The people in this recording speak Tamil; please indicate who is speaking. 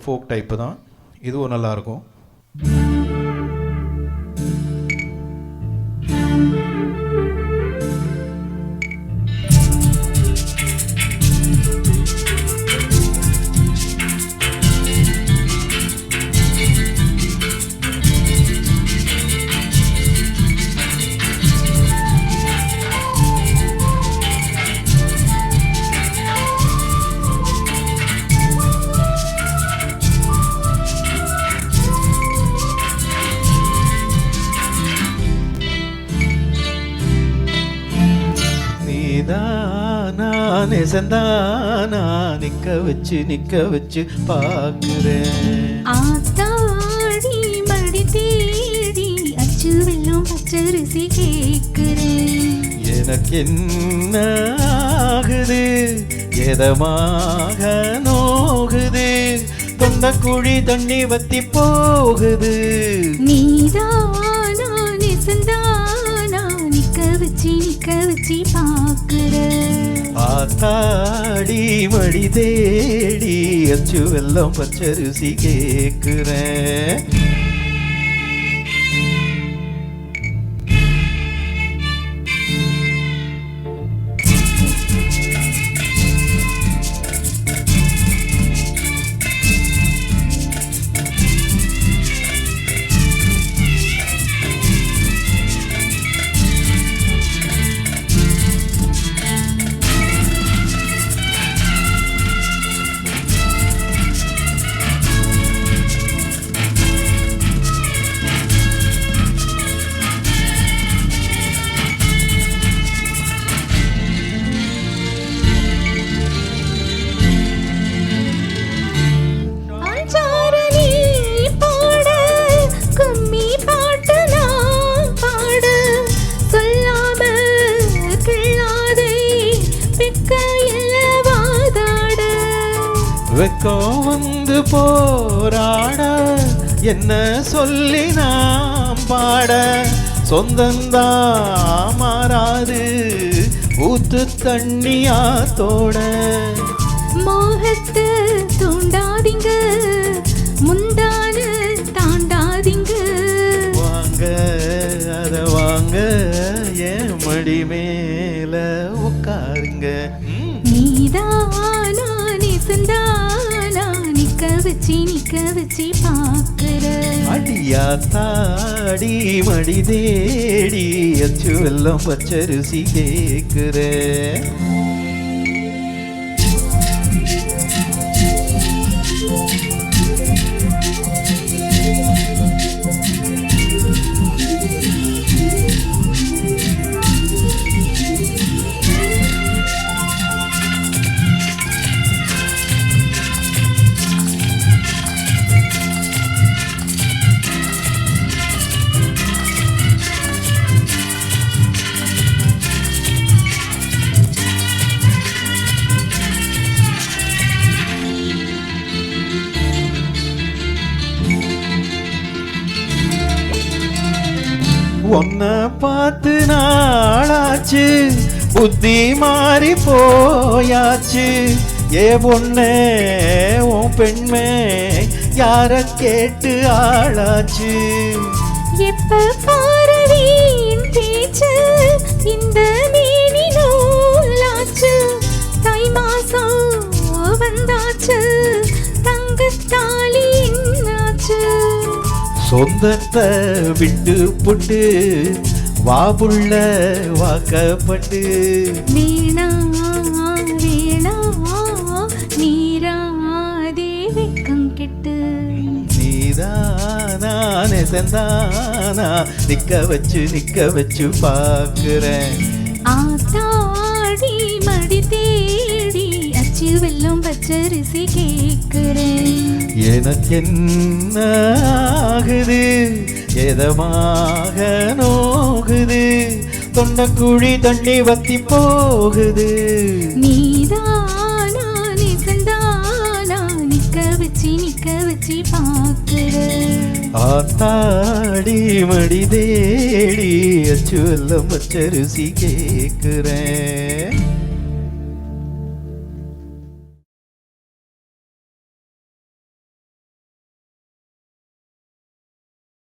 Speaker 1: ஃபோக் டைப்பு தான். இதுவும் நல்லாயிருக்கும். நான் செந்தானா நிக்க வச்சு பார்க்கிறேன்.
Speaker 2: ஆத்தாடி மடி தேடி அச்சு வெல்லும் பச்சரிசி கேட்கிறேன்.
Speaker 1: எனக்கு என்ன ஆகுது, எதமாக நோகுது, தொண்டக்குழி தண்ணி வத்தி போகுது.
Speaker 2: நீதானா நெசந்தானா நிக்க வச்சு பார்க்கிற.
Speaker 1: ஆத்தாடி மடி தேடி அச்சு வெல்லம் பச்சரிசி கேட்கிறேன். வெக்கம் வந்து போராட என்ன சொல்லி நாம் பாட, சொந்தந்தா மாறாது ஊத்து தண்ணியாத்தோட.
Speaker 2: மோகத்தை தூண்டாதீங்க, முந்தான தாண்டாதீங்க.
Speaker 1: வாங்க அத வாங்க என் மடி மேல உட்காருங்க.
Speaker 2: நீதானா நெசந்தானா நிக்க வச்சு பார்க்கிற.
Speaker 1: அடியாத்தாடி மடி தேடி அச்சு வெல்லம் பச்சரிசி கேட்கிற. உன்ன பார்த்து நாளாச்சு, புத்தி மாறி போயாச்சு. ஏ பொண்ணே உன் பெண்மே யார கேட்டு ஆளாச்சு.
Speaker 2: எப்ப பாரதியின் பேச்சு இந்த மேனி நூலாச்சு. தை மாசம் வந்தாச்சு, தங்கத்தாலி என்னாச்சு.
Speaker 1: சொந்தத்தை விட்டு புட்டு வாபுள்ள வாக்கப்பட்டு.
Speaker 2: வீணா வீணா நீராதே வெக்கம் கெட்டு.
Speaker 1: நீதானா நெசந்தானா நிக்க வச்சு பார்க்கிறேன்.
Speaker 2: ஆத்தாடி மடி தேடி அச்சு வெல்லும் பச்சரிசி கேட்கிறேன்.
Speaker 1: எனக்கு என்ன ஆகுது, எதமாக நோகுது, தொண்டக்குழி தண்ணி வத்தி போகுது.
Speaker 2: நீதானா நெசந்தானா நிக்க வச்சு பார்க்கிற.
Speaker 1: ஆத்தாடி மடி தேடி அச்சு வெல்லம் பச்சரிசி கேட்கிறேன்.